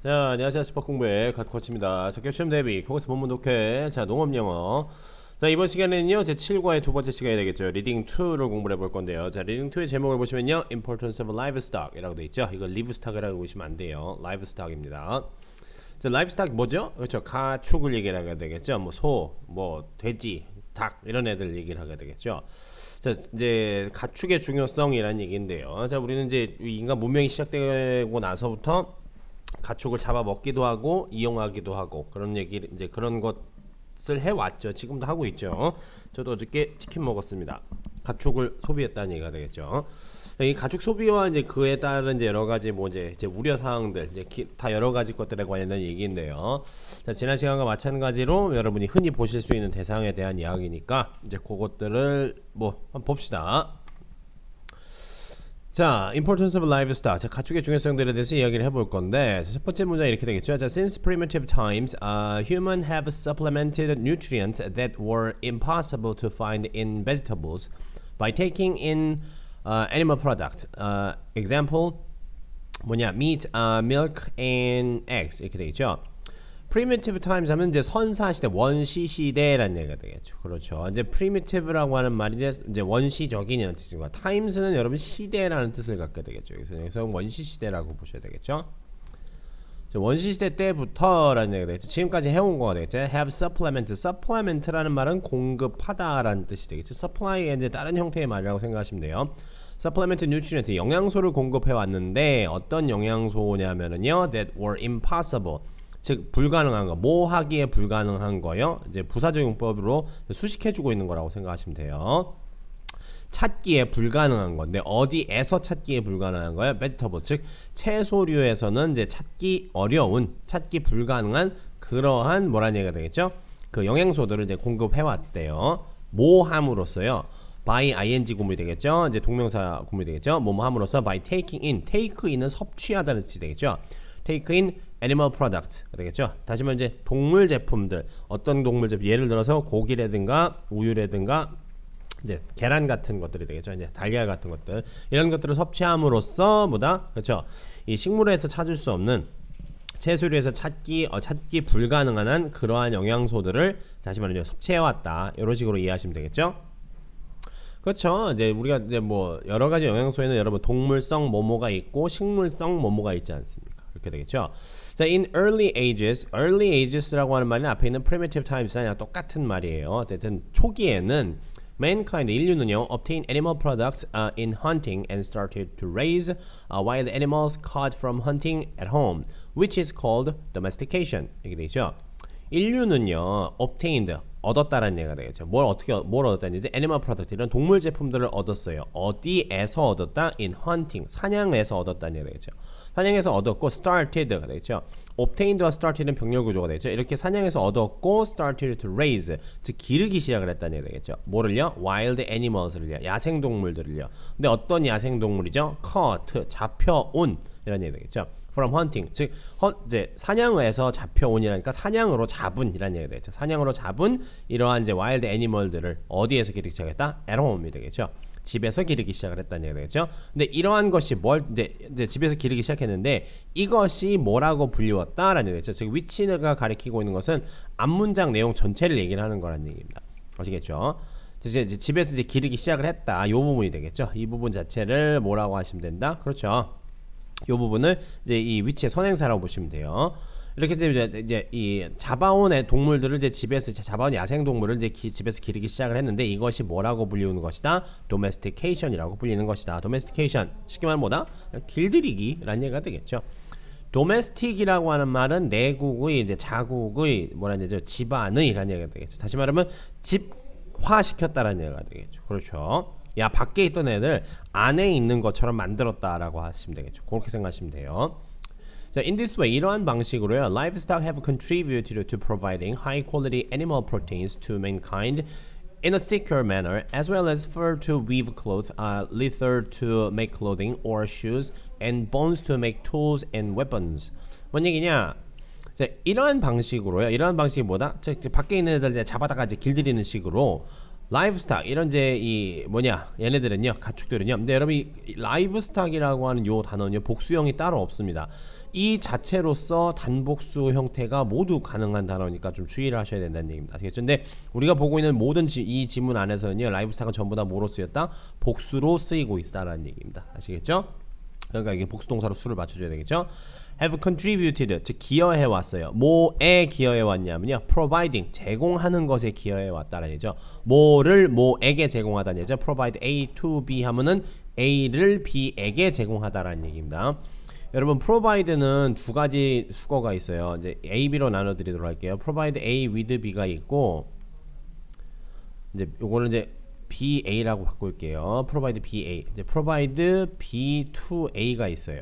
자, 안녕하세요. 스포공부의 갓코치입니다. 자, 시험 대비, 교과서 본문 독해, 자, 농업영어. 자, 이번 시간에는요, 제 7과의 두 번째 시간이 되겠죠. 리딩 2를 공부를 해볼 건데요. 자, 리딩 2의 제목을 보시면요, Importance of Livestock 이라고 되어 있죠. 이거 Livestock이라고 보시면 안 돼요. Livestock입니다. 자, Livestock 뭐죠? 그렇죠. 가축을 얘기를 하게 되겠죠. 뭐 소, 뭐 돼지, 닭 이런 애들 얘기를 하게 되겠죠. 자, 이제 가축의 중요성이라는 얘기인데요. 자, 우리는 이제 인간 문명이 시작되고 나서부터 가축을 잡아 먹기도 하고 이용하기도 하고 그런 얘기를 이제 그런 것을 해왔죠. 지금도 하고 있죠. 저도 어저께 치킨 먹었습니다. 가축을 소비했다는 얘기가 되겠죠. 이 가축 소비와 이제 그에 따른 이제 여러 가지 뭐 이제 우려 사항들 이제 다 여러 가지 것들에 관련된 얘기인데요. 자, 지난 시간과 마찬가지로 여러분이 흔히 보실 수 있는 대상에 대한 이야기니까 이제 그것들을 뭐 한번 봅시다. 자, importance of livestock. 자, 가축의 중요성들에 대해서 이야기를 해볼 건데, 첫 번째 문장 이렇게 되겠죠. 자, since primitive times, humans have supplemented nutrients that were impossible to find in vegetables by taking in animal product. Example, 뭐냐, meat, milk, and eggs 이렇게 되겠죠. primitive times 하면 이제 선사시대, 원시시대라는 얘기가 되겠죠. 그렇죠. 이제 primitive라고 하는 말이 이제 원시적인이라는 뜻이고, times는 여러분 시대라는 뜻을 갖게 되겠죠. 그래서 원시시대라고 보셔야 되겠죠. 원시시대 때부터라는 얘기가 되겠죠. 지금까지 해온 거가 되겠죠. have supplement라는 말은 공급하다라는 뜻이 되겠죠. supply의 이제 다른 형태의 말이라고 생각하시면 돼요. supplement nutrient, 영양소를 공급해 왔는데 어떤 영양소냐면은요, that were impossible. 즉 불가능한 거, 뭐 하기에 불가능한 거요. 이제 부사적용법으로 수식해주고 있는 거라고 생각하시면 돼요. 찾기에 불가능한 건데 어디에서 찾기에 불가능한 거예요? vegetable, 즉 채소류에서는 이제 찾기 어려운, 찾기 불가능한 그러한 뭐라는 얘기가 되겠죠? 그 영양소들을 이제 공급해 왔대요. 뭐 함으로써요? by ing 구문이 되겠죠? 이제 동명사 구문이 되겠죠? 뭐뭐 함으로써 by taking in, take in은 섭취하다는 뜻이 되겠죠? take in animal product 되겠죠. 다시 말해 이제 동물 제품들, 어떤 동물 제품, 예를 들어서 고기라든가 우유라든가 이제 계란 같은 것들이 되겠죠. 이제 달걀 같은 것들, 이런 것들을 섭취함으로써 뭐다, 그렇죠. 이 식물에서 찾을 수 없는, 채소류에서 찾기 불가능한 한 그러한 영양소들을 다시 말해 섭취해 왔다. 이런 식으로 이해하시면 되겠죠. 그렇죠. 이제 우리가 이제 뭐 여러 가지 영양소에는 여러분 동물성 뭐뭐가 있고 식물성 뭐뭐가 있지 않습니까? 그렇게 되겠죠. 자, in early ages라고 하는 말은 앞에 있는 primitive times랑 똑같은 말이에요. 어쨌든 초기에는 mankind, 인류는요, obtain animal products in hunting and started to raise wild animals caught from hunting at home, which is called domestication. 이렇게 되죠. 인류는요, obtained, 얻었다라는 얘기가 되겠죠. 뭘 얻었다는 얘기지? animal product, 이런 동물 제품들을 얻었어요. 어디에서 얻었다? in hunting, 사냥에서 얻었다는 얘기가 되겠죠. 사냥에서 얻었고 started가 되겠죠. obtained와 started는 병렬 구조가 되죠. 이렇게 사냥에서 얻었고 started to raise, 즉 기르기 시작을 했다는 얘기가 되겠죠. 뭐를요? wild animals를요, 야생 동물들을요. 근데 어떤 야생 동물이죠? caught, 잡혀온 이런 얘기가 되겠죠. from hunting, 즉 이제 사냥에서 잡혀온이라니까 사냥으로 잡은이라는 얘기가 되겠죠. 사냥으로 잡은 이러한 이제 wild animal들을 어디에서 기르기 시작했다? at home이 되겠죠. 집에서 기르기 시작을 했다는 얘기가 되겠죠. 근데 이러한 것이 뭘 이제 집에서 기르기 시작했는데 이것이 뭐라고 불리웠다라는 얘기죠. 즉 which가 가리키고 있는 것은 앞문장 내용 전체를 얘기를 하는 거라는 얘기입니다. 아시겠죠? 이제 집에서 이제 기르기 시작을 했다. 이 부분이 되겠죠. 이 부분 자체를 뭐라고 하시면 된다. 그렇죠. 이 부분을 이제 이 위치의 선행사라고 보시면 돼요. 이렇게 이제 이 잡아온 동물들을 이제 집에서 잡아온 야생 동물을 이제 집에서 기르기 시작을 했는데 이것이 뭐라고 불리우는 것이다? domestication이라고 불리는 것이다. domestication, 쉽게 말하면 뭐다? 길들이기라는 얘기가 되겠죠. domestic이라고 하는 말은 내국의, 이제 자국의 뭐라는 얘기죠? 집안의라는 얘기가 되겠죠. 다시 말하면 집화시켰다라는 얘기가 되겠죠. 그렇죠. 야, 밖에 있던 애들 안에 있는 것처럼 만들었다라고 하시면 되겠죠. 그렇게 생각하시면 돼요. 자, in this way, 이러한 방식으로요, livestock have contributed to providing high quality animal proteins to mankind in a secure manner, as well as fur to weave cloth, leather to make clothing or shoes, and bones to make tools and weapons. 뭔 얘기냐? 자, 이러한 방식으로요, 이러한 방식이 뭐다? 즉 밖에 있는 애들 잡아다가 이제 길들이는 식으로 livestock 이런 이제 이 뭐냐 얘네들은요 가축들은요. 근데 여러분 이 livestock이라고 하는 요 단어는요 복수형이 따로 없습니다. 이 자체로서 단복수 형태가 모두 가능한 단어니까 좀 주의를 하셔야 된다는 얘기입니다. 아시겠죠? 근데 우리가 보고 있는 모든 이 지문 안에서는요 livestock은 전부 다 뭐로 쓰였다? 복수로 쓰이고 있다라는 얘기입니다. 아시겠죠? 그러니까 이게 복수 동사로 수를 맞춰줘야 되겠죠? have contributed, 즉 기여해 왔어요. 뭐에 기여해 왔냐면요, providing, 제공하는 것에 기여해 왔다는 얘기죠. 뭐를 뭐에게 제공하다는 얘기죠. provide A to B 하면은 A를 B에게 제공하다라는 얘기입니다. 여러분 provide는 두 가지 수거가 있어요. 이제 A, B로 나눠드리도록 할게요. provide A with B가 있고, 이제 요거는 이제 BA라고 바꿀게요. provide BA, 이제 provide B to A가 있어요.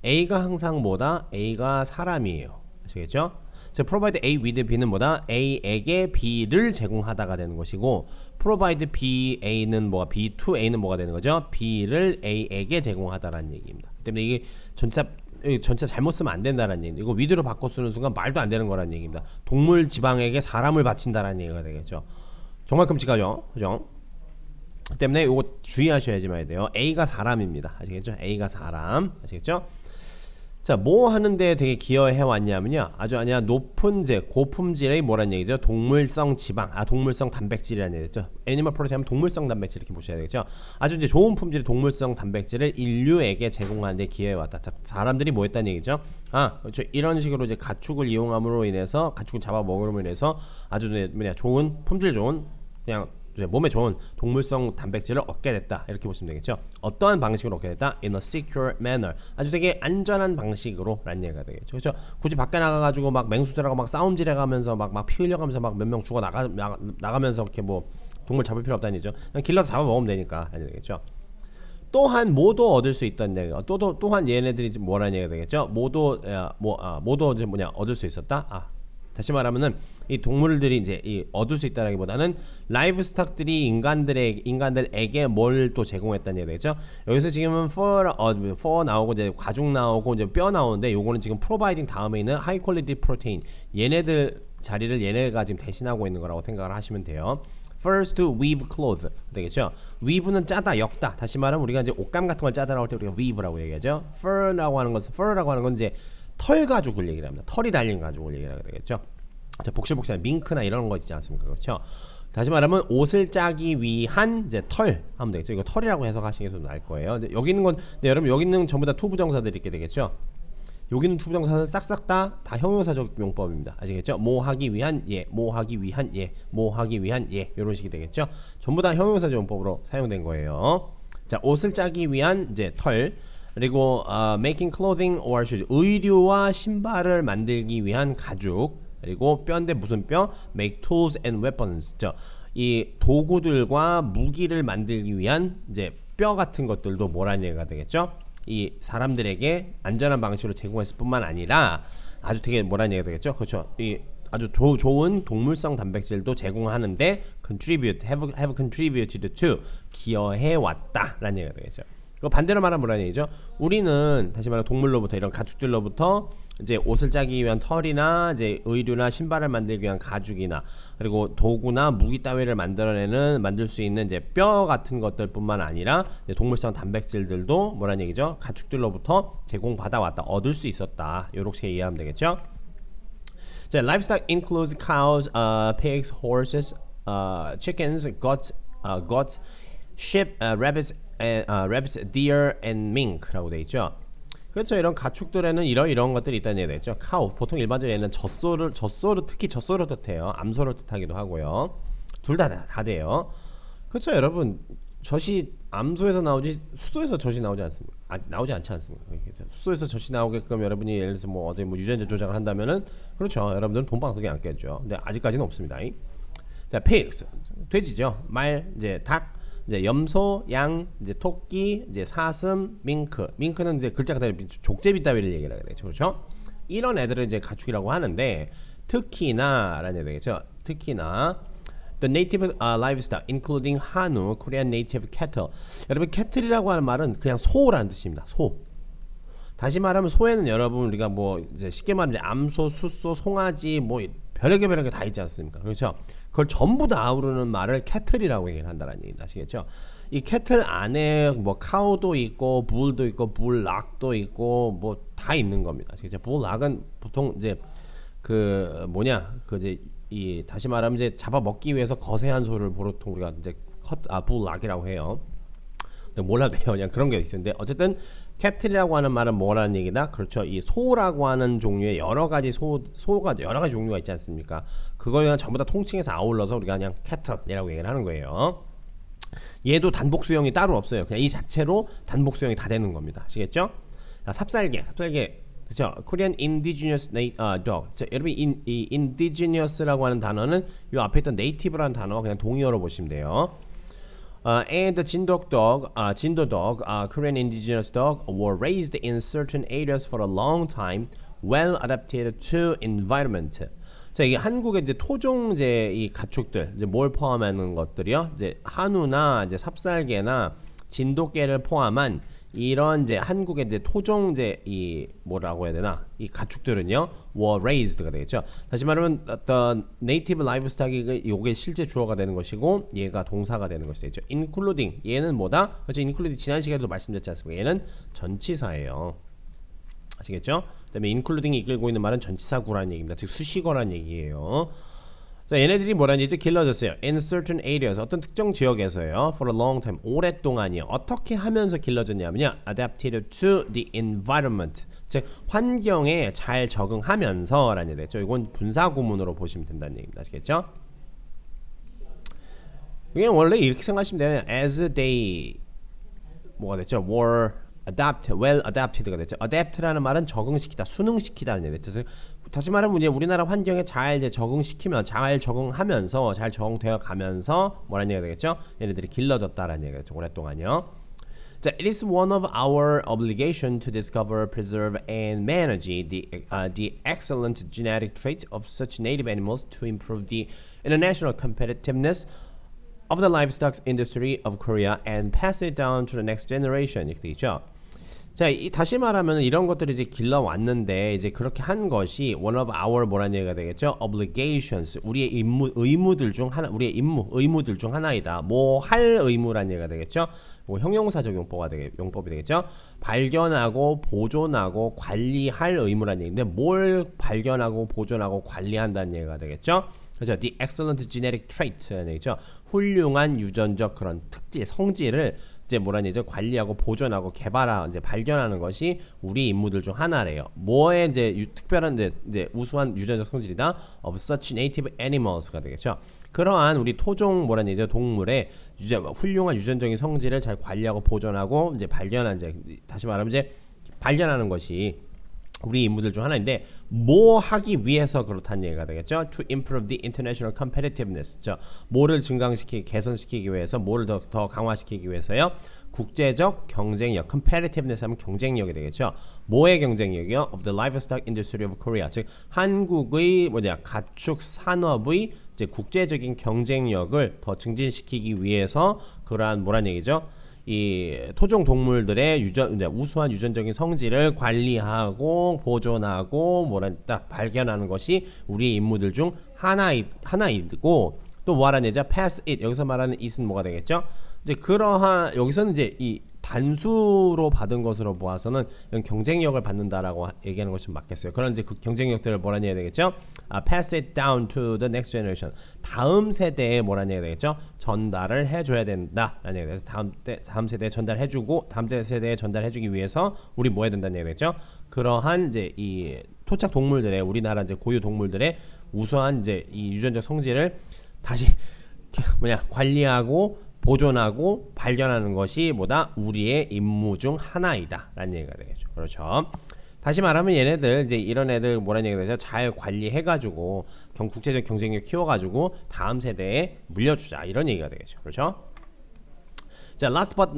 A가 항상 뭐다? A가 사람이에요. 아시겠죠? 즉 provide A with B는 뭐다? A에게 B를 제공하다가 되는 것이고, provide BA는 뭐가? B to A는 뭐가 되는 거죠? B를 A에게 제공하다라는 얘기입니다. 때문에 이게 전체 잘못 쓰면 안 된다라는 얘기입니다. 이거 with로 바꿔 쓰는 순간 말도 안 되는 거라는 얘기입니다. 동물 지방에게 사람을 바친다라는 얘기가 되겠죠. 정말 끔찍하죠? 그죠? 때문에 이거 주의하셔야지만 돼요. A가 사람입니다. 아시겠죠? A가 사람. 아시겠죠? 자, 뭐 하는데 되게 기여해 왔냐면요, 아주 아니야 높은 고품질의 뭐란 얘기죠? 동물성 지방, 동물성 단백질이라는 얘기죠. 애니멀 프로틴 하면 동물성 단백질 이렇게 보셔야 되겠죠. 아주 이제 좋은 품질의 동물성 단백질을 인류에게 제공하는데 기여해 왔다. 사람들이 뭐 했다는 얘기죠? 그렇죠. 이런 식으로 이제 가축을 이용함으로 인해서, 가축을 잡아 먹음으로 인해서 아주 좋은 품질 좋은 그냥 몸에 좋은 동물성 단백질을 얻게 됐다, 이렇게 보시면 되겠죠. 어떠한 방식으로 얻게 됐다? In a secure manner, 아주 되게 안전한 방식으로 라는 얘기가 되겠죠. 그렇죠? 굳이 밖에 나가가지고 막 맹수들하고 막 싸움질해가면서 막 피 흘려가면서 막 몇 명 죽어 나가면서 이렇게 뭐 동물 잡을 필요 없다는 얘기죠. 그냥 길러서 잡아 먹으면 되니까 라는 얘기죠. 또한 모두 얻을 수 있다는 얘기가, 또한 얘네들이 뭐라는 얘기가 되겠죠. 모두 이제 얻을 수 있었다. 다시 말하면은 이 동물들이 이제 얻을 수 있다라기보다는 라이브스탁들이 인간들에게 뭘 또 제공했다는 얘기가 되겠죠. 여기서 지금은 for 나오고 이제 가죽 나오고 이제 뼈 나오는데, 요거는 지금 providing 다음에 있는 high quality protein, 얘네들 자리를 얘네가 지금 대신하고 있는 거라고 생각을 하시면 돼요. First to weave cloth 되겠죠. weave는 짜다, 엮다. 다시 말하면 우리가 이제 옷감 같은 걸 짜다라고 할 때 우리가 weave라고 얘기하죠. fur라고 하는 건 이제 털 가죽을 얘기를 합니다. 털이 달린 가죽을 얘기를 하게 되겠죠. 자, 복실복실한 밍크나 이런 거 있지 않습니까? 그렇죠? 다시 말하면 옷을 짜기 위한 이제 털 하면 되겠죠. 이거 털이라고 해석하시는 게 좀 나을 거예요. 이제 여기 있는 건, 여러분 여기 있는 전부 다 투부정사들이 있게 되겠죠. 여기 있는 투부정사는 싹싹 다 형용사적 용법입니다. 아시겠죠? 뭐 하기 위한 예, 뭐 하기 위한 예, 뭐 하기 위한 예, 이런 식이 되겠죠. 전부 다 형용사적 용법으로 사용된 거예요. 자, 옷을 짜기 위한 이제 털, 그리고 making clothing or shoes, 의류와 신발을 만들기 위한 가죽, 그리고 뼈인데 무슨 뼈? make tools and weapons. 이 도구들과 무기를 만들기 위한 이제 뼈 같은 것들도 뭐라는 얘기가 되겠죠? 이 사람들에게 안전한 방식으로 제공했을 뿐만 아니라 아주 되게 뭐라는 얘기가 되겠죠? 그렇죠. 이 아주 좋은 동물성 단백질도 제공하는데 have contributed to, 기여해 왔다라는 얘기가 되겠죠. 그 반대로 말하면 뭐라는 얘기죠? 우리는 다시 말해 동물로부터, 이런 가축들로부터 이제 옷을 짜기 위한 털이나 이제 의류나 신발을 만들기 위한 가죽이나, 그리고 도구나 무기 따위를 만들 수 있는 이제 뼈 같은 것들뿐만 아니라 이제 동물성 단백질들도 뭐라는 얘기죠? 가축들로부터 제공받아 왔다, 얻을 수 있었다, 이렇게 이해하면 되겠죠? 자, livestock includes cows, pigs, horses, chickens, goats, sheep, rabbits, deer, and mink라고 돼 있죠. 그렇죠. 이런 가축들에는 이런 것들이 있다는 얘기가 되죠. 카우, 보통 일반적으로 얘는 특히 젖소를 뜻해요. 암소를 뜻하기도 하고요. 둘 다 돼요. 그렇죠. 여러분, 젖이 암소에서 나오지 수소에서 젖이 나오지 않습니까? 나오지 않지 않습니까? 수소에서 젖이 나오게끔 여러분이 예를 들어서 뭐 어디 유전자 조작을 한다면은, 그렇죠. 여러분들은 돈방석에 앉겠죠. 근데 아직까지는 없습니다. 자, pigs, 돼지죠. 말, 이제 닭, 이제 염소, 양, 이제 토끼, 이제 사슴, 밍크는 이제 글자 그대로 족제비 따위를 얘기를 하게 되죠. 그렇죠? 이런 애들을 이제 가축이라고 하는데, 특히나라는 얘기 되겠죠. 특히나 the native livestock including 한우, Korean native cattle. 여러분, 캐틀이라고 하는 말은 그냥 소라는 뜻입니다. 소. 다시 말하면 소에는 여러분 우리가 뭐 이제 쉽게 말하면 암소, 숫소, 송아지 뭐 별의게 다 있지 않습니까? 그렇죠? 그걸 전부 다 아우르는 말을 캐틀이라고 얘기를 한다는 얘기는 아시겠죠? 이 캐틀 안에 뭐 카우도 있고 불도 있고 불락도 있고 뭐 다 있는 겁니다. 아시겠죠? 불락은 보통 이제 그 뭐냐 그 이제 이 다시 말하면 이제 잡아먹기 위해서 거세한 소를 보통 우리가 이제 불락이라고 해요. 근데 몰라도 돼요. 그냥 그런 게 있는데 어쨌든 캐틀이라고 하는 말은 뭐라는 얘기다? 그렇죠. 이 소라고 하는 종류의 여러 가지 소가 여러 가지 종류가 있지 않습니까? 그걸 그냥 전부 다 통칭해서 아울러서 우리가 그냥 캐틀이라고 얘기를 하는 거예요. 얘도 단복 수형이 따로 없어요. 그냥 이 자체로 단복 수형이 다 되는 겁니다. 아시겠죠? 자, 삽살개. 그렇죠. Korean indigenous dog. 자, 여러분 이 indigenous라고 하는 단어는 이 앞에 있던 native라는 단어 그냥 동의어로 보시면 돼요. And the 진도 dog, Korean indigenous dog, were raised in certain areas for a long time, well adapted to environment. 자, 이게 한국의 이제 토종 이제 이 가축들 이제 뭘 포함하는 것들이요? 이제 한우나 이제 삽살개나 진돗개를 포함한 이런 이제 한국의 이제 토종 이제 이 뭐라고 해야 되나 이 가축들은요 were raised가 되겠죠. 다시 말하면 어떤 native livestock이 요게 실제 주어가 되는 것이고 얘가 동사가 되는 것이 되죠. including 얘는 뭐다? 그렇죠. including 지난 시간에도 말씀드렸지 않습니까? 얘는 전치사예요. 아시겠죠? 그다음에 including이 이끌고 있는 말은 전치사구라는 얘기입니다. 즉 수식어라는 얘기예요. 자, 얘네들이 뭐라는 얘기죠? 길러졌어요. In certain areas, 어떤 특정 지역에서요. For a long time, 오랫동안이요. 어떻게 하면서 길러졌냐면요. Adapted to the environment, 즉 환경에 잘 적응하면서 라는 얘기죠. 이건 분사구문으로 보시면 된다는 얘기입니다. 아시겠죠? 이게 원래 이렇게 생각하시면 돼요. As they 뭐가 됐죠? Were well adapted가 됐죠. adapt라는 말은 적응시키다, 순응시키다는 얘기죠. 그래서 다시 말하면 이제 우리나라 환경에 잘 이제 적응시키면, 잘 적응하면서, 잘 적응되어 가면서 뭐라는 얘기가 되겠죠? 얘네들이 길러졌다라는 얘기가 되겠죠. 오랫동안요. 자, it is one of our obligation to discover, preserve, and manage the excellent genetic traits of such native animals to improve the international competitiveness of the livestock industry of Korea and pass it down to the next generation. 이렇게 되죠. 자, 다시 말하면 이런 것들이 이제 길러 왔는데 이제 그렇게 한 것이 one of our 뭐라는 얘기가 되겠죠? obligations, 우리의 의무들 중 하나, 우리의 의무들 중 하나이다. 뭐 할 의무라는 얘기가 되겠죠? 뭐 형용사적 용법이 되겠죠? 발견하고 보존하고 관리할 의무라는 얘기인데 뭘 발견하고 보존하고 관리한다는 얘기가 되겠죠? 그렇죠. The excellent genetic trait라는 얘기죠. 훌륭한 유전적 그런 특질, 성질을 이제 뭐라는 얘기죠? 관리하고 보존하고 개발하고 이제 발견하는 것이 우리 임무들 중 하나래요. 뭐에 이제 특별한 이제 우수한 유전적 성질이다. Of such native animals가 되겠죠. 그러한 우리 토종 뭐라는 얘기죠? 동물의 훌륭한 유전적인 성질을 잘 관리하고 보존하고 이제 발견한 이제 다시 말하면 이제 발견하는 것이 우리 임무들 중 하나인데 뭐 하기 위해서 그렇다는 얘기가 되겠죠. To improve the international competitiveness. 뭐를 증강시키기, 개선시키기 위해서 뭐를 더 강화시키기 위해서요. 국제적 경쟁력, competitiveness 하면 경쟁력이 되겠죠. 뭐의 경쟁력이요? Of the livestock industry of Korea. 즉 한국의 가축 산업의 이제 국제적인 경쟁력을 더 증진시키기 위해서 그러한 뭐란 얘기죠? 이 토종 동물들의 우수한 유전적인 성질을 관리하고 보존하고 뭐랄까 발견하는 것이 우리의 임무들 중 하나이고 또 뭐하라는 얘기죠? pass it. 여기서 말하는 it은 뭐가 되겠죠? 이제 그러한 여기서는 이제 이 단수로 받은 것으로 보아서는 이런 경쟁력을 받는다라고 얘기하는 것이 맞겠어요. 그런 이제 그 경쟁력들을 뭐라는 얘기가 되겠죠? pass it down to the next generation. 다음 세대에 뭐라는 얘기가 되겠죠? 전달을 해줘야 된다라는 얘기가 되겠죠. 다음 세대에 전달해주고 다음 세대에 전달해주기 위해서 우리 뭐 해야 된다는 얘기가 되겠죠? 그러한 이제 이 토착 동물들의 우리나라 이제 고유 동물들의 우수한 이제 이 유전적 성질을 다시 관리하고 보존하고 발견하는 것이 뭐다? 우리의 임무 중 하나이다 라는 얘기가 되겠죠. 그렇죠. 다시 말하면 얘네들 이제 이런 애들 뭐라는 얘기가 되죠? 잘 관리해가지고 국제적 경쟁력 키워가지고 다음 세대에 물려주자 이런 얘기가 되겠죠. 그렇죠. 자, last but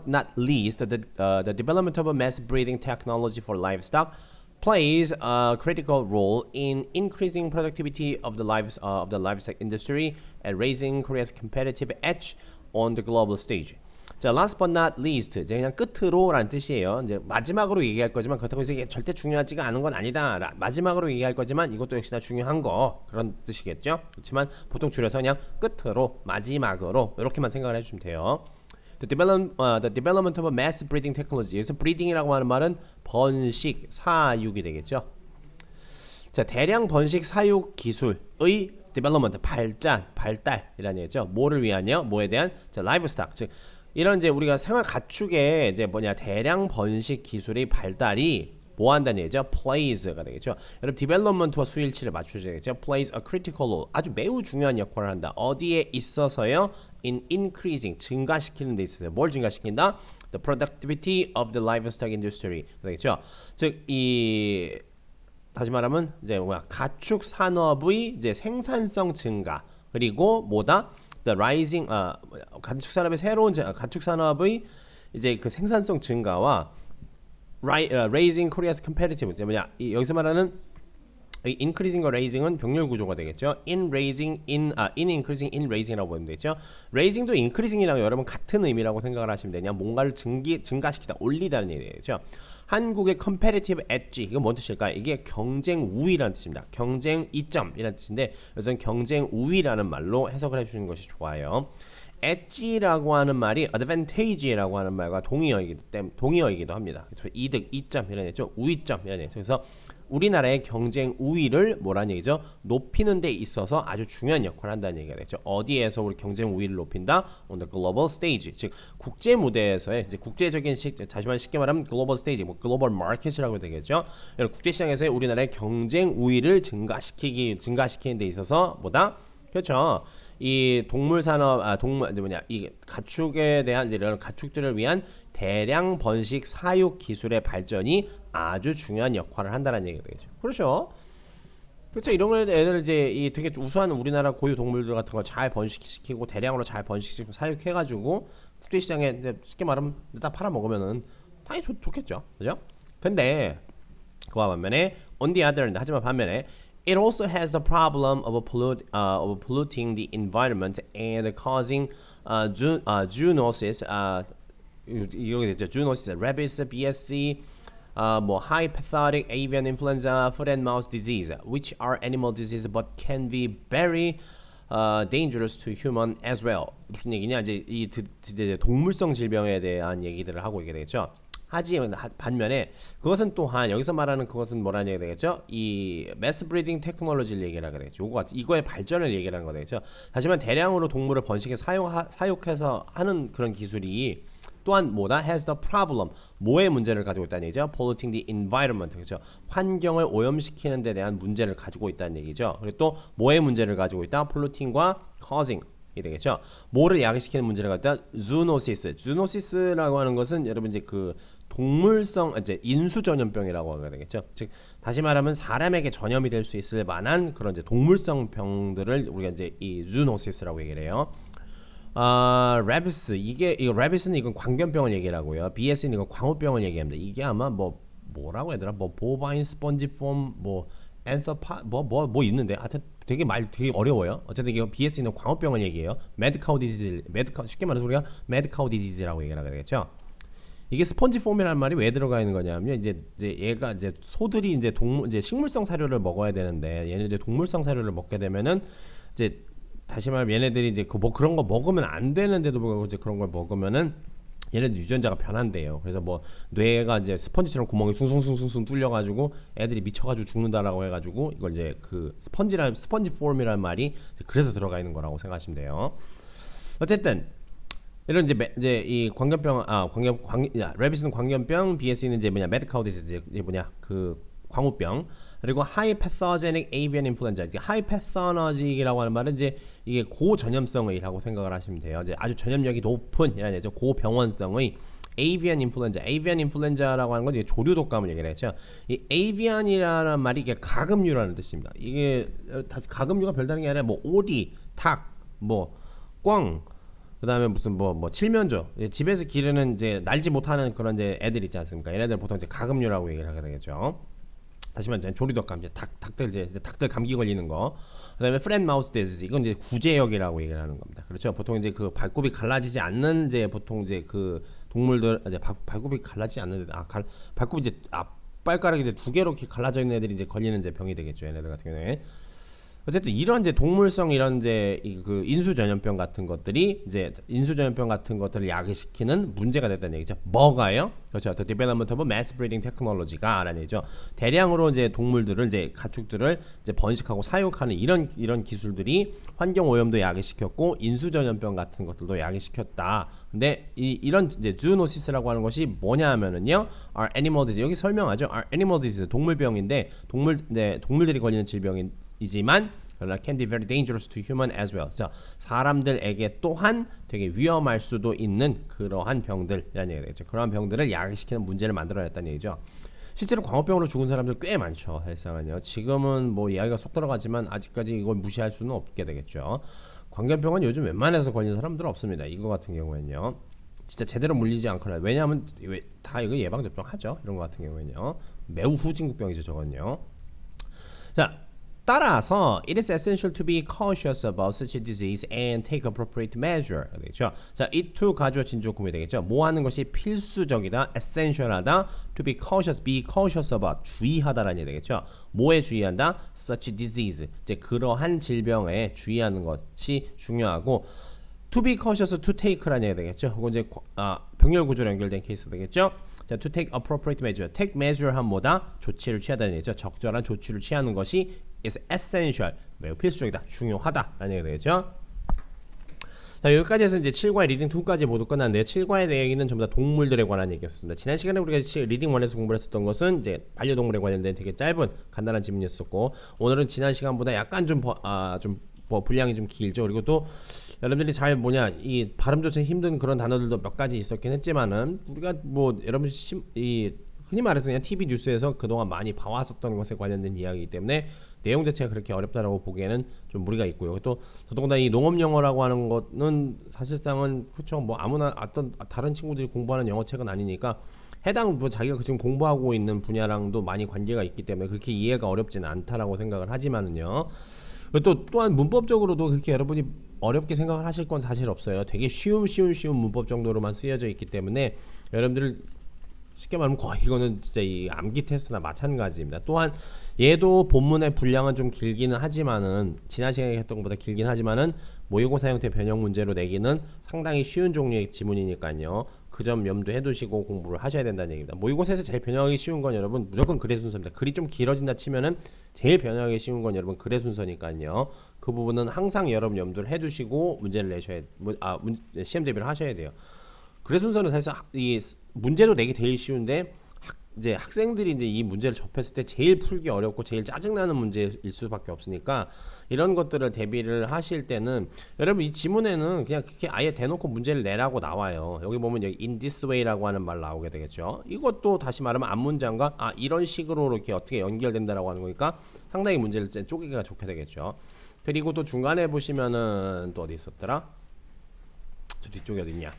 not least, the development of a mass breeding technology for livestock plays a critical role in increasing productivity of the livestock industry and raising Korea's competitive edge on the global stage. 자, last but not least, 이제 그냥 끝으로라는 뜻이에요. 이제 마지막으로 얘기할 거지만 그렇다고 해서 이게 절대 중요하지가 않은 건 아니다. 마지막으로 얘기할 거지만 이것도 역시나 중요한 거 그런 뜻이겠죠. 그렇지만 보통 줄여서 그냥 끝으로, 마지막으로 이렇게만 생각을 해주시면 돼요. The development of a mass breeding technology. 여기서 breeding이라고 하는 말은 번식, 사육이 되겠죠. 자, 대량 번식 사육 기술의 development, 발달이라는 얘기죠. 뭐를 위하냐? 뭐에 대한? 자, livestock, 즉 이런 이제 우리가 생활 가축의 이제 대량 번식 기술의 발달이 뭐 한다는 얘기죠? plays가 되겠죠. 여러분 development와 수일치를 맞추셔야 되겠죠. plays a critical role, 아주 매우 중요한 역할을 한다. 어디에 있어서요? in increasing, 증가시키는 데 있어서요. 뭘 증가시킨다? the productivity of the livestock industry 되겠죠. 즉 이 다시 말하면 이제 가축 산업의 이제 생산성 증가, 그리고 뭐다? the rising 가축 산업의 새로운 가축 산업의 이제 그 생산성 증가와 raising Korea's competitiveness. 뭐냐? 여기서 말하는 increasing과 raising은 병렬 구조가 되겠죠. in increasing, in raising이라고 보면 되죠. raising도 increasing이랑 여러분 같은 의미라고 생각을 하시면 되냐? 뭔가를 증가시키다, 올리다는 얘기죠. 한국의 competitive edge, 이건 뭔 뜻일까요? 이게 경쟁 우위라는 뜻입니다. 경쟁 이점이라는 뜻인데 여기서는 경쟁 우위라는 말로 해석을 해주시는 것이 좋아요. edge라고 하는 말이 advantage라고 하는 말과 동의어이기도 합니다. 그래서 이득, 이점 이런 얘기죠. 우위점 이런 얘기죠. 그래서 우리나라의 경쟁 우위를 뭐라는 얘기죠? 높이는 데 있어서 아주 중요한 역할을 한다는 얘기가 되죠. 어디에서 우리 경쟁 우위를 높인다? On the global stage, 즉 국제 무대에서의 이제 국제적인 다시 말해 쉽게 말하면 global stage, 뭐 global market이라고 되겠죠. 국제 시장에서의 우리나라의 경쟁 우위를 증가시키는 데 있어서 뭐다? 그렇죠. 이 동물 산업, 이 가축에 대한 이제 이런 가축들을 위한 대량 번식 사육 기술의 발전이 아주 중요한 역할을 한다는 얘기가 되겠죠. 그렇죠. 그렇죠. 이런 걸 애들 이제 이 되게 우수한 우리나라 고유 동물들 같은 걸 잘 번식시키고 대량으로 잘 번식시키고 사육해가지고 국제 시장에 이제 쉽게 말하면 딱 팔아 먹으면은 당연히 좋겠죠. 그죠? 근데 그와 반면에 on the other hand, 하지만 반면에 it also has the problem of polluting the environment and causing zoonosis, 이렇게 되죠. zoonosis, rabies, BSE, high pathogenic avian influenza, foot and mouth disease, which are animal disease but can be very dangerous to human as well. 무슨 얘기냐? 이제 동물성 질병에 대한 얘기들을 하고 있게 되겠죠. 하지만 반면에 그것은 또한 여기서 말하는 그것은 뭐라는 얘기가 되겠죠? 이 매스 브리딩 테크놀로지를 얘기를 하게 되겠죠. 이거의 발전을 얘기를 하는 거 되겠죠. 하지만 대량으로 동물을 번식에 사육해서 하는 그런 기술이 또한 뭐다? has the problem, 뭐의 문제를 가지고 있다는 얘기죠? polluting the environment, 그렇죠? 환경을 오염시키는 데 대한 문제를 가지고 있다는 얘기죠. 그리고 또 뭐의 문제를 가지고 있다? polluting과 causing 이 되겠죠. 뭐를 야기시키는 문제를 갖다 zoonosis라고 하는 것은 여러분 이제 그 동물성 이제 인수 전염병이라고 하게 되겠죠. 즉 다시 말하면 사람에게 전염이 될 수 있을 만한 그런 이제 동물성 병들을 우리가 이제 이 zoonosis라고 얘기를 해요. rabies, 이거 rabies는 이건 광견병을 얘기하고요. BS는 이건 광우병을 얘기합니다. 이게 아마 뭐라고 해야 되나? bovine spongiform 엔서파 뭐 있는데 하여튼 되게 어려워요. 어쨌든 이게 BS는 광우병을 얘기해요. 매드카우 디지즈, 쉽게 말해서 우리가 매드카우 디지즈라고 얘기를 하게 되겠죠. 이게 스펀지폼이라는 말이 왜 들어가 있는 거냐면 이제 얘가 이제 소들이 이제 이제 식물성 사료를 먹어야 되는데 얘네들 동물성 사료를 먹게 되면은 이제 다시 말하면 얘네들이 이제 그런 거 먹으면 안 되는데도 불구하고 이제 그런 걸 먹으면은 얘네들 유전자가 변한대요. 그래서 뇌가 이제 스펀지처럼 구멍이 숭숭숭숭 뚫려가지고 애들이 미쳐가지고 죽는다라고 해가지고 이걸 이제 그 스펀지 폼이라는 말이 그래서 들어가 있는 거라고 생각하시면 돼요. 어쨌든 이런 이제 이 광견병, 레비스는 광견병, BSE는 이제 매드카우 디지즈, 이제 그 광우병. 그리고 high pathogenic avian influenza. high pathogic이라고 하는 말은 이제 이게 고전염성의라고 생각을 하시면 돼요. 이제 아주 전염력이 높은 이라는 얘기죠. 고병원성의 avian influenza. avian influenza라고 하는 건 이제 조류 독감을 얘기를 했죠. 이 avian이라는 말이 이게 가금류라는 뜻입니다. 이게 다시 가금류가 별다른 게 아니라 오리, 닭, 꿩, 그다음에 무슨 칠면조. 집에서 기르는 이제 날지 못하는 그런 이제 애들 있지 않습니까? 얘네들 보통 이제 가금류라고 얘기를 하게 되겠죠. 다시 말하면 조류독감, 이제 닭들 감기 걸리는 거. 그다음에 friend mouth disease, 이건 이제 구제역이라고 얘기를 하는 겁니다. 그렇죠? 보통 이제 그 발굽이 갈라지지 않는 이제 보통 이제 그 동물들 이제 발굽이 갈라지지 않는 발굽이 이제 앞발가락이 이제 두 개로 이렇게 갈라져 있는 애들이 이제 걸리는 이제 병이 되겠죠. 얘네들 같은 경우에. 어쨌든 이런 이제 동물성 이런 이제 그 인수 전염병 같은 것들이 이제 인수 전염병 같은 것들을 야기시키는 문제가 됐다는 얘기죠. 뭐가요? 그렇죠. The development of mass breeding technology가라는 얘기죠. 대량으로 이제 동물들을 이제 가축들을 이제 번식하고 사육하는 이런 기술들이 환경 오염도 야기시켰고 인수 전염병 같은 것들도 야기시켰다. 근데 이런 이제 zoonosis라고 하는 것이 뭐냐 하면은요, are animal disease, 여기 설명하죠. are animal disease, 동물병인데 동물들이 걸리는 질병이지만 그러나 can be very dangerous to human as well. 자, 사람들에게 또한 되게 위험할 수도 있는 그러한 병들이라는 얘기가 되겠죠. 그러한 병들을 야기시키는 문제를 만들어냈다는 얘기죠. 실제로 광우병으로 죽은 사람들 꽤 많죠. 사실상은요. 지금은 뭐 이야기가 속 들어가지만 아직까지 이걸 무시할 수는 없게 되겠죠. 광견병은 요즘 웬만해서 걸리는 사람들은 없습니다. 이거 같은 경우에는요. 진짜 제대로 물리지 않거나, 왜냐하면 다 이거 예방접종 하죠. 이런 거 같은 경우에는요. 매우 후진국병이죠. 저건요. 자, 따라서 it is essential to be cautious about such a disease and take appropriate measure. 되겠죠. 자, it to 가주어 진주 구문이 되겠죠. 뭐 하는 것이 필수적이다, essential하다, to be cautious about, 주의하다라는 얘기 되겠죠. 뭐에 주의한다? such a disease, 이제 그러한 질병에 주의하는 것이 중요하고, to be cautious, to take라는 얘기 되겠죠. 그건 이제 병렬 구조로 연결된 케이스 되겠죠. 자, to take appropriate measure, take measure 한 뭐다? 조치를 취하다는 얘기죠. 적절한 조치를 취하는 것이 is essential, 매우 필수적이다, 중요하다라는 얘기가 되겠죠. 자, 여기까지 해서 이제 7과의 리딩 2까지 모두 끝났는데요. 7과의 얘기는 전부 다 동물들에 관한 얘기였습니다. 지난 시간에 우리가 리딩 1에서 공부를 했었던 것은 이제 반려동물에 관련된 되게 짧은 간단한 질문이었었고, 오늘은 지난 시간보다 약간 좀 분량이 좀 길죠. 그리고 또 여러분들이 잘 이 발음조차 힘든 그런 단어들도 몇 가지 있었긴 했지만은 우리가 뭐 여러분 흔히 말해서 그냥 TV 뉴스에서 그동안 많이 봐왔었던 것에 관련된 이야기이기 때문에 내용 자체가 그렇게 어렵다라고 보기에는 좀 무리가 있고요. 또 더더군다나 이 농업 영어라고 하는 것은 사실상은 그렇죠. 뭐 아무나 어떤 다른 친구들이 공부하는 영어책은 아니니까 해당 자기가 지금 공부하고 있는 분야랑도 많이 관계가 있기 때문에 그렇게 이해가 어렵지는 않다라고 생각을 하지만은요. 또한 문법적으로도 그렇게 여러분이 어렵게 생각을 하실 건 사실 없어요. 되게 쉬운 문법 정도로만 쓰여져 있기 때문에 여러분들 쉽게 말하면 거의 이거는 진짜 이 암기 테스트나 마찬가지입니다. 또한 얘도 본문의 분량은 좀 길기는 하지만은 지난 시간에 했던 것보다 길긴 하지만은 모의고사 형태 변형 문제로 내기는 상당히 쉬운 종류의 지문이니까요. 그 점 염두해 두시고 공부를 하셔야 된다는 얘기입니다. 모의고사에서 제일 변형하기 쉬운 건 여러분 무조건 글의 순서입니다. 글이 좀 길어진다 치면은 제일 변형하기 쉬운 건 여러분 글의 순서니까요. 그 부분은 항상 여러분 염두를 해 두시고 문제를 내셔야 시험 대비를 하셔야 돼요. 글의 순서는 사실 이 문제도 내기 되게 쉬운데 이제 학생들이 이제 이 문제를 접했을 때 제일 풀기 어렵고 제일 짜증나는 문제일 수밖에 없으니까 이런 것들을 대비를 하실 때는 여러분 이 지문에는 그냥 그렇게 아예 대놓고 문제를 내라고 나와요. 여기 보면 여기 in this way라고 하는 말 나오게 되겠죠. 이것도 다시 말하면 앞문장과 이런 식으로 이렇게 어떻게 연결된다라고 하는 거니까 상당히 문제를 쪼개기가 좋게 되겠죠. 그리고 또 중간에 보시면은 또 어디 있었더라? 저 뒤쪽에 어디 있냐?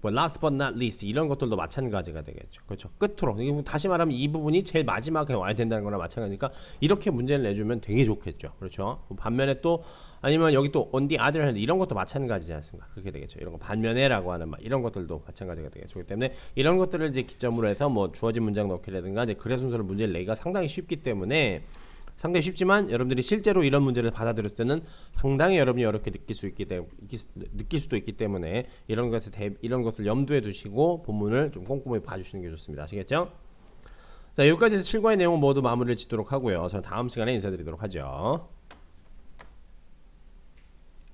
last but not least 이런 것들도 마찬가지가 되겠죠. 그렇죠. 끝으로 다시 말하면 이 부분이 제일 마지막에 와야 된다는 거나 마찬가지니까 이렇게 문제를 내주면 되게 좋겠죠. 그렇죠. 반면에 또 아니면 여기 또 on the other hand 이런 것도 마찬가지지 않습니까? 그렇게 되겠죠. 이런 거 반면에라고 하는 말 이런 것들도 마찬가지가 되겠죠. 그렇기 때문에 이런 것들을 이제 기점으로 해서 뭐 주어진 문장 넣기라든가 이제 글의 순서를 문제를 내기가 상당히 쉽기 때문에 상당히 쉽지만 여러분들이 실제로 이런 문제를 받아들였을 때는 상당히 여러분이 어렵게 느낄 수도 있기 때문에 이런 것을 염두에 두시고 본문을 좀 꼼꼼히 봐주시는 게 좋습니다. 아시겠죠? 자, 여기까지 해서 7과의 내용 모두 마무리를 짓도록 하고요. 저는 다음 시간에 인사드리도록 하죠.